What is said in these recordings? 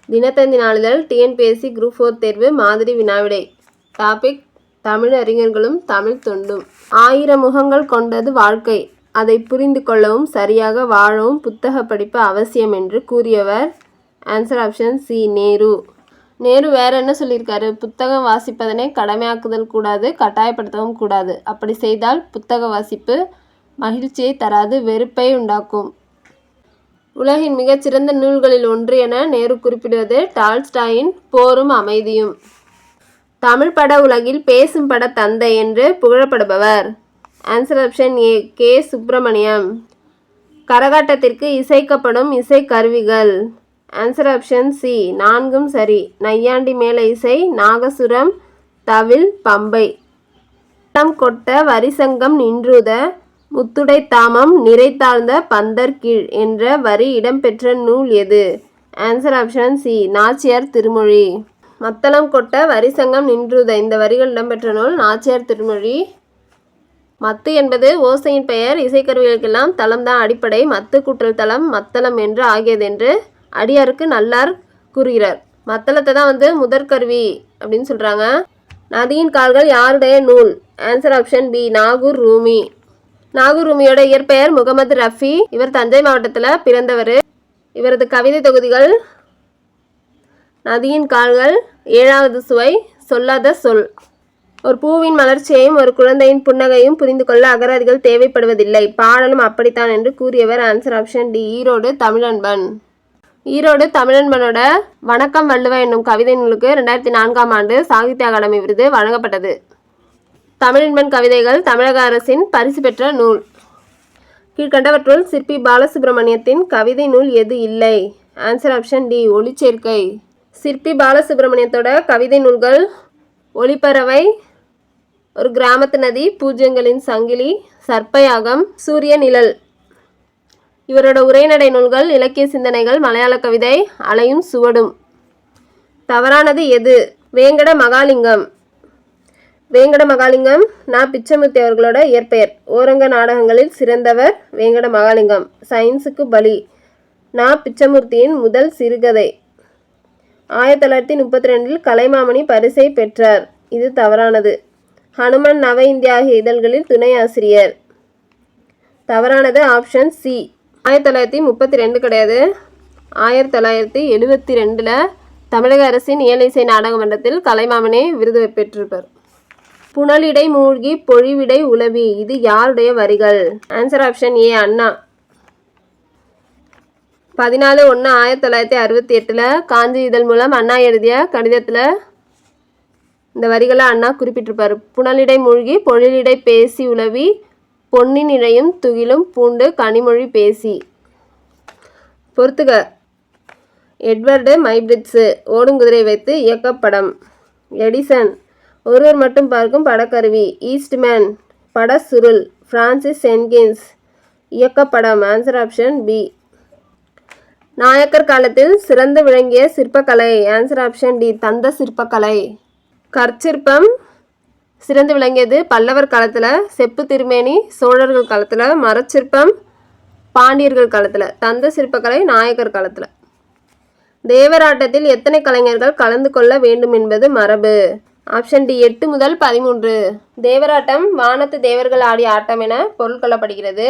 தினத்தந்தி நாளிதழ் TNPSC group 4 தேர்வு மாதிரி வினாவிடை. டாபிக் தமிழ் அறிஞர்களும் தமிழ் தொண்டும். 1000 முகங்கள் கொண்டது வாழ்க்கை. அதை புரிந்து கொள்ளவும் சரியாக வாழவும் புத்தக படிப்பு அவசியம் என்று கூறியவர் answer option C Nehru. Nehru வேற என்ன சொல்லியிருக்காரு? புத்தகம் வாசிப்பதனை கடமையாக்குதல் கூடாது, கட்டாயப்படுத்தவும் கூடாது. அப்படி செய்தால் புத்தக வாசிப்பு மகிழ்ச்சியை தராது, வெறுப்பை உண்டாக்கும். உலகின் மிகச்சிறந்த நூல்களில் ஒன்று என நேரு குறிப்பிடுவது டால்ஸ்டாயின் போரும் அமைதியும். தமிழ் பட உலகில் பேசும் பட தந்தை என்று புகழப்படுபவர் answer option A K Subramaniam. கரகாட்டத்திற்கு இசைக்கப்படும் இசைக்கருவிகள் ஆன்சர் ஆப்ஷன் சி நான்கும் சரி. நையாண்டி மேள இசை, நாகசுரம், தவில், பம்பை. கொட்ட வரிசங்கம் நின்றுத முத்துடை தாமம் நிறைத்தாழ்ந்த பந்தர் கீழ் என்ற வரி இடம்பெற்ற நூல் எது? ஆன்சர் ஆப்ஷன் சி நாச்சியார் திருமொழி. மத்தளம் கொட்ட வரிசங்கம் நின்றுத இந்த வரிகள் இடம்பெற்ற நூல் நாச்சியார் திருமொழி. மத்து என்பது ஓசையின் பெயர். இசைக்கருவிகளுக்கெல்லாம் தளம்தான் அடிப்படை. மத்து கூட்டல் தளம் மத்தளம் என்று ஆகியது என்று அடியாருக்கு நல்லார் கூறுகிறார். மத்தளத்தை தான் முதற்கருவி அப்படின்னு சொல்கிறாங்க. நதியின் கால்கள் யாருடைய நூல்? Answer option B Nagore Rumi. Nagore ரூமியோட இயற்பெயர் முகமது ரஃபி. இவர் தஞ்சை மாவட்டத்தில் பிறந்தவர். இவரது கவிதை தொகுதிகள் நதியின் கால்கள், ஏழாவது சுவை, சொல்லாத சொல். ஒரு பூவின் மலர்ச்சியையும் ஒரு குழந்தையின் புன்னகையும் புரிந்து கொள்ள அகராதிகள் தேவைப்படுவதில்லை. பாடலும் அப்படித்தான் என்று கூறியவர் answer option D Erode Tamilanban. Erode தமிழன்பனோட வணக்கம் வள்ளுவ என்னும் கவிதை நூலுக்கு 2004ஆம் ஆண்டு சாகித்ய அகாடமி விருது வழங்கப்பட்டது. தமிழன்பன் கவிதைகள் தமிழக அரசின் பரிசு பெற்ற நூல். கீழ்கண்டவற்றுள் சிற்பி பாலசுப்ரமணியத்தின் கவிதை நூல் எது இல்லை? ஆன்சர் ஆப்ஷன் டி ஒளிச்சேர்க்கை. சிற்பி பாலசுப்ரமணியத்தோட கவிதை நூல்கள் ஒளிப்பறவை, ஒரு கிராமத்து நதி, பூஜ்யங்களின் சங்கிலி, சர்ப்பயாகம், சூரிய நிழல். இவரோட உரைநடை நூல்கள் இலக்கிய சிந்தனைகள், மலையாள கவிதை, அலையும் சுவடும். தவறானது எது? வேங்கட மகாலிங்கம். வேங்கட மகாலிங்கம் நா பிச்சமூர்த்தி அவர்களோட இயற்பெயர். ஓரங்க நாடகங்களில் சிறந்தவர் வேங்கட மகாலிங்கம். சயின்ஸுக்கு பலி நா பிச்சமூர்த்தியின் முதல் சிறுகதை. 1932 கலைமாமணி பரிசை பெற்றார். இது தவறானது. ஹனுமன், நவ இந்தியா ஆகிய இதழ்களில் துணை ஆசிரியர். தவறானது ஆப்ஷன் சி. 1932 கிடையாது, 1972 தமிழக அரசின் இயலிசை நாடக மன்றத்தில் கலைமாமணி விருது பெற்றிருப்பார். புனலிடை மூழ்கி பொழிவிடை உலவி இது யாருடைய வரிகள்? ஆன்சர் ஆப்ஷன் ஏ அண்ணா. 14/1/1968 காஞ்சி இதழ் மூலம் அண்ணா எழுதிய கடிதத்தில் இந்த வரிகளை அண்ணா குறிப்பிட்டிருப்பார். புனலிடை மூழ்கி பொழிலிடை பேசி உலவி பொன்னின் இழையும் துகிலும் பூண்டு கனிமொழி பேசி. பொறுத்துக. எட்வர்டு மைப்ரிட்ஸு ஓடுங்குதிரை வைத்து இயக்கப்படம். எடிசன் ஒருவர் மட்டும் பார்க்கும் படக்கருவி. ஈஸ்ட்மேன் பட சுருள். பிரான்சிஸ் என்கின்ஸ் இயக்கப்படம். Answer option B. நாயக்கர் காலத்தில் சிறந்து விளங்கிய சிற்பக்கலை. ஆன்சர் ஆப்ஷன் டி தந்த சிற்பக்கலை. கற்சிற்பம் சிறந்து விளங்கியது பல்லவர் காலத்தில், செப்பு திருமேனி சோழர்கள் காலத்தில், மரச்சிற்பம் பாண்டியர்கள் காலத்தில், தந்த சிற்பக்கலை நாயக்கர் காலத்தில். தேவராட்டத்தில் எத்தனை கலைஞர்கள் கலந்து கொள்ள வேண்டும் என்பது மரபு? ஆப்ஷன் டி 8 முதல் 13. தேவராட்டம் வானத்து தேவர்கள் ஆடிய ஆட்டம் என பொருள் கொள்ளப்படுகிறது.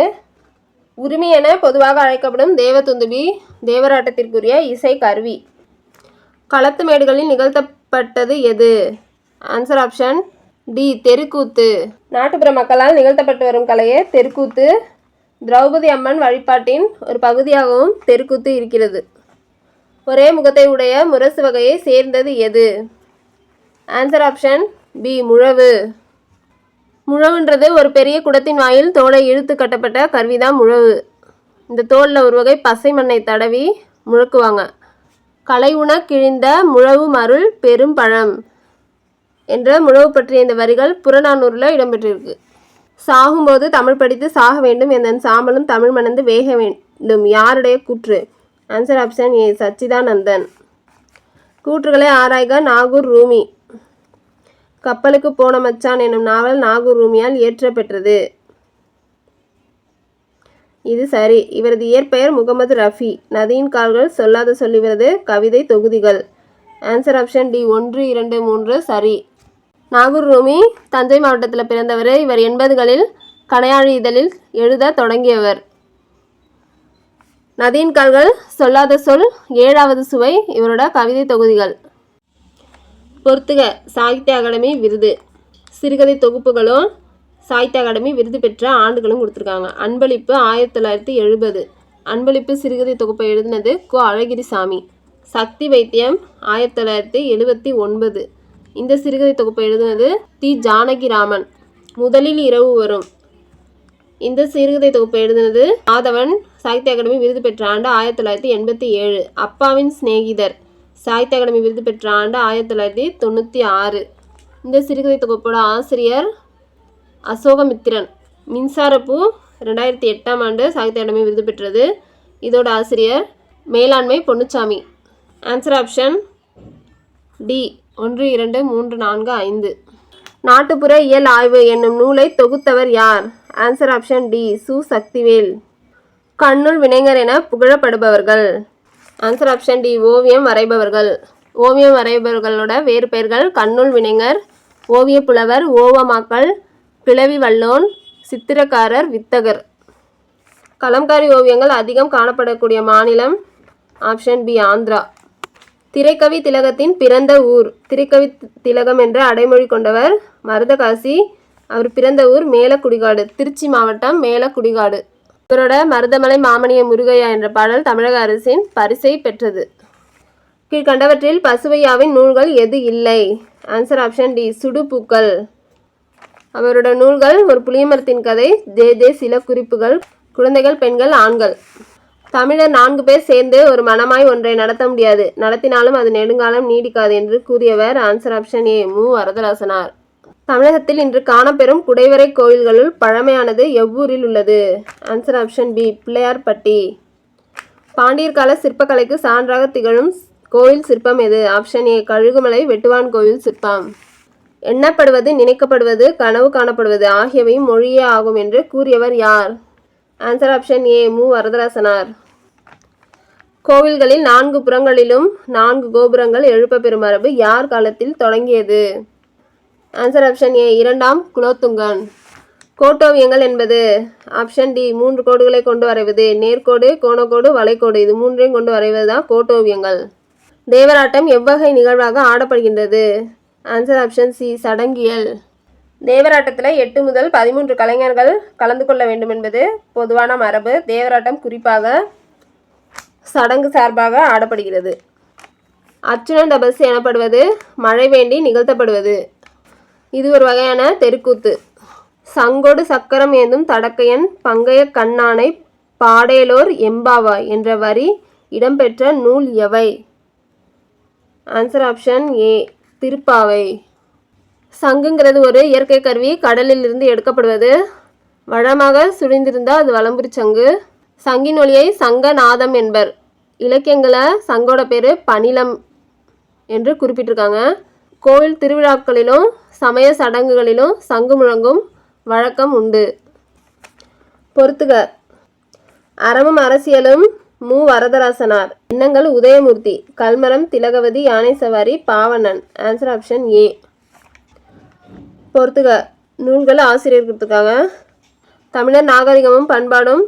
உரிமை என பொதுவாக அழைக்கப்படும் தேவதுந்துபி தேவராட்டத்திற்குரிய இசை கருவி. களத்து மேடுகளில் நிகழ்த்தப்பட்டது எது? ஆன்சர் ஆப்ஷன் டி தெருக்கூத்து. நாட்டுப்புற மக்களால் நிகழ்த்தப்பட்டு வரும் கலையே தெருக்கூத்து. திரௌபதி அம்மன் வழிபாட்டின் ஒரு பகுதியாகவும் தெருக்கூத்து இருக்கிறது. ஒரே முகத்தை உடைய முரசு வகையை சேர்ந்தது எது? ஆன்சர் ஆப்ஷன் பி முழவு. முழவுன்றது ஒரு பெரிய குடத்தின் வாயில் தோலை இழுத்து கட்டப்பட்ட கருவிதான் முழவு. இந்த தோலில் ஒரு வகை பசை மண்ணை தடவி முழக்குவாங்க. கலை உண கிழிந்த முழவு மருள் பெரும் பழம் என்ற முழவு பற்றிய இந்த வரிகள் புறநானூறில் இடம்பெற்றிருக்கு. சாகும்போது தமிழ் படித்து சாக வேண்டும், எந்த சாம்பலும் தமிழ் மணந்து வேக வேண்டும் யாருடைய கூற்று? Answer option A Sachidanandan. கூற்றுகளை ஆராய்க. நாகூர் ரூமி. கப்பலுக்கு போன மச்சான் என்னும் நாவல் நாகூர் ரூமியால் இயற்றப்பெற்றது. இது சரி. இவரது இயற்பெயர் முகமது ரஃபி. நதியின் கால்கள் சொல்லாத சொல் இவரது கவிதை தொகுதிகள். ஆன்சர் ஆப்ஷன் டி 1, 2, 3 சரி. நாகூர் ரூமி தஞ்சை மாவட்டத்தில் பிறந்தவர். இவர் 80களில் கணையாழி இதழில் எழுத தொடங்கியவர். நதியின் கால்கள் சொல்லாத சொல் 7வது சுவை இவரோட கவிதை தொகுதிகள். பொறுத்துக சாகித்ய அகாடமி விருது. சிறுகதை தொகுப்புகளும் சாகித்ய அகாடமி விருது பெற்ற ஆண்டுகளும் கொடுத்துருக்காங்க. அன்பளிப்பு 1970. அன்பளிப்பு சிறுகதை தொகுப்பை எழுதினது கோ அழகிரிசாமி. சக்தி வைத்தியம் 1979. இந்த சிறுகதை தொகுப்பை எழுதினது தி ஜானகிராமன். முதலில் இரவு வரும். இந்த சிறுகதை தொகுப்பை எழுதினது மாதவன். சாகித்ய அகாடமி விருது பெற்ற ஆண்டு 1987. அப்பாவின் சிநேகிதர் சாகித்ய அகாடமி விருது பெற்ற ஆண்டு 1996. இந்த சிறுகதை தொகுப்போட ஆசிரியர் அசோகமித்திரன். மின்சாரப்பூ 2008ஆம் ஆண்டு சாகித்ய அகாடமி விருது பெற்றது. இதோட ஆசிரியர் மேலாண்மை பொன்னுச்சாமி. Answer option D 1, 2, 3, 4, 5. நாட்டுப்புற இயல் ஆய்வு என்னும் நூலை தொகுத்தவர் யார்? ஆன்சர் ஆப்ஷன் டி சு சக்திவேல். கண்ணுள் வினைஞர் என புகழப்படுபவர்கள். ஆன்சர் ஆப்ஷன் டி ஓவியம் வரைபவர்கள். ஓவியம் வரைபவர்களோட வேறு பெயர்கள் கண்ணுள் வினைஞர், ஓவிய புலவர், ஓவமாக்கல், பிளவி வல்லோன், சித்திரக்காரர், வித்தகர். கலம்காரி ஓவியங்கள் அதிகம் காணப்படக்கூடிய மாநிலம் ஆப்ஷன் பி ஆந்திரா. திரைக்கவி திலகத்தின் பிறந்த ஊர். திரைக்கவி திலகம் என்ற அடைமொழி கொண்டவர் மருதகாசி. அவர் பிறந்த ஊர் மேலக்குடிகாடு, திருச்சி மாவட்டம் மேலக்குடிகாடு. இவரோட மருதமலை மாமணிய முருகையா என்ற பாடல் தமிழக அரசின் பரிசை பெற்றது. கீழ்கண்டவற்றில் பசுவையாவின் நூல்கள் எது இல்லை? Answer option D Sudupookkal. அவரோட நூல்கள் ஒரு புளியமரத்தின் கதை, ஜே சில குறிப்புகள், குழந்தைகள், பெண்கள், ஆண்கள். தமிழர் 4 பேர் சேர்ந்து ஒரு மனமாய் ஒன்றை நடத்த முடியாது, நடத்தினாலும் அது நெடுங்காலம் நீடிக்காது என்று கூறியவர். ஆன்சர் ஆப்ஷன் ஏ மு வரதராசனார். தமிழகத்தில் இன்று காணப்பெறும் குடைவரை கோயில்களுள் பழமையானது எவ்வூரில் உள்ளது? Answer option B Pillayarpatti. பாண்டியர் கால சிற்பக்கலைக்கு சான்றாக திகழும் கோயில் சிற்பம் எது? ஆப்ஷன் ஏ கழுகுமலை வெட்டுவான் கோயில் சிற்பம். எண்ணப்படுவது, நினைக்கப்படுவது, கனவு காணப்படுவது ஆகியவையும் மொழியே ஆகும் என்று கூறியவர் யார்? ஆன்சர் ஆப்ஷன் ஏ மு வரதராசனார். கோவில்களில் 4 புறங்களிலும் 4 கோபுரங்கள் எழுப்ப பெறும் மரபு யார் காலத்தில் தொடங்கியது? ஆன்சர் ஆப்ஷன் ஏ 2ஆம் குலோத்துங்கன். கோட்டோவியங்கள் என்பது? ஆப்ஷன் டி 3 கோடுகளை கொண்டு வரைவது. நேர்கோடு, கோணக்கோடு, வளைக்கோடு இது 3ஐயும் கொண்டு வரைவது தான் கோட்டோவியங்கள். தேவராட்டம் எவ்வகை நிகழ்வாக ஆடப்படுகின்றது? ஆன்சர் ஆப்ஷன் சி சடங்கியல். தேவராட்டத்தில் 8 முதல் 13 கலைஞர்கள் கலந்து கொள்ள வேண்டும் என்பது பொதுவான மரபு. தேவராட்டம் குறிப்பாக சடங்கு சார்பாக ஆடப்படுகிறது. அர்ச்சுன தபசு எனப்படுவது மழை வேண்டி நிகழ்த்தப்படுவது. இது ஒரு வகையான தெருக்கூத்து. சங்கொடு சக்கரம் ஏந்தும் தடக்கையன் பங்கைய கண்ணானை பாடேலோர் எம்பாவாய் என்ற வரி இடம்பெற்ற நூல் எவை? Answer option A Thiruppavai. சங்குங்கிறது ஒரு இயற்கை கருவி. கடலில் இருந்து எடுக்கப்படுவது. வளமாக சுழிந்திருந்தால் அது வலம்புரி சங்கு. சங்கின் ஒலியை சங்கநாதம் என்பர். இலக்கியங்களில் சங்கோட பேர் பணிலம் என்று குறிப்பிட்டிருக்காங்க. கோவில் திருவிழாக்களிலும் சமய சடங்குகளிலும் சங்கு முழங்கும் வழக்கம் உண்டு. பொறுத்துக அறமும் அரசியலும் மு வரதராசனார். எண்ணங்கள் உதயமூர்த்தி. கல்மரம், திலகவதி, யானை சவாரி, பாவணன். ஆன்சர் ஆப்ஷன் ஏ. பொறுத்துக நூல்கள் ஆசிரியர் கொடுத்துருக்காங்க. தமிழர் நாகரிகமும் பண்பாடும்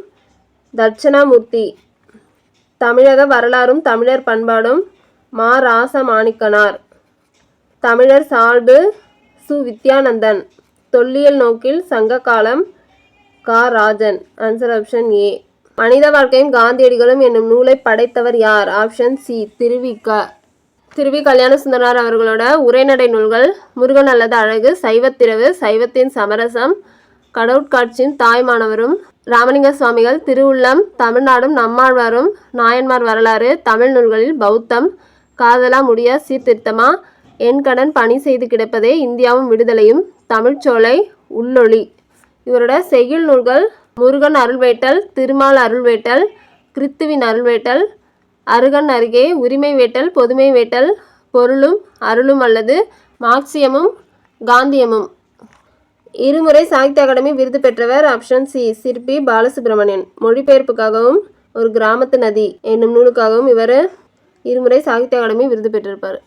தட்சணாமூர்த்தி. தமிழக வரலாறும் தமிழர் பண்பாடும் மா ராசமாணிக்கனார். தமிழர் சால்பு சு வித்யானந்தன். தொல்லியல் நோக்கில் சங்க காலம் கா ராஜன். ஆன்சர் ஆப்ஷன் ஏ. மனித வாழ்க்கையும் காந்தியடிகளும் என்னும் நூலை படைத்தவர் யார்? ஆப்ஷன் சி திருவி கல்யாண சுந்தரனார் அவர்களோட உரைநடை நூல்கள் முருகன் அல்லது அழகு, சைவத்திரவு, சைவத்தின் சமரசம், கடவுட்காட்சியின் தாய்மானவரும், ராமலிங்க சுவாமிகள், திருவுள்ளம், தமிழ்நாடும் நம்மாழ்வாரும், நாயன்மார் வரலாறு, தமிழ் நூல்களில் பௌத்தம், காதலா முடியா சீர்திருத்தமா, என் கடன் பணி செய்து கிடப்பதே, இந்தியாவும் விடுதலையும், தமிழ்ச்சோலை, உள்ளொளி. இவரோட செய்யுள் நூல்கள் முருகன் அருள்வேட்டல், திருமால் அருள்வேட்டல், கிறித்துவின் அருள்வேட்டல், அருகன் அருகே, உரிமை வேட்டல், பொதுமை வேட்டல், பொருளும் அருளும் அல்லது மார்க்சியமும் காந்தியமும். இருமுறை சாகித்ய அகாடமி விருது பெற்றவர். ஆப்ஷன் சி சிற்பி பாலசுப்ரமணியன். மொழிபெயர்ப்புக்காகவும் ஒரு கிராமத்து நதி என்னும் நூலுக்காகவும் இவர் இருமுறை சாகித்ய அகாடமி விருது பெற்றிருப்பார்.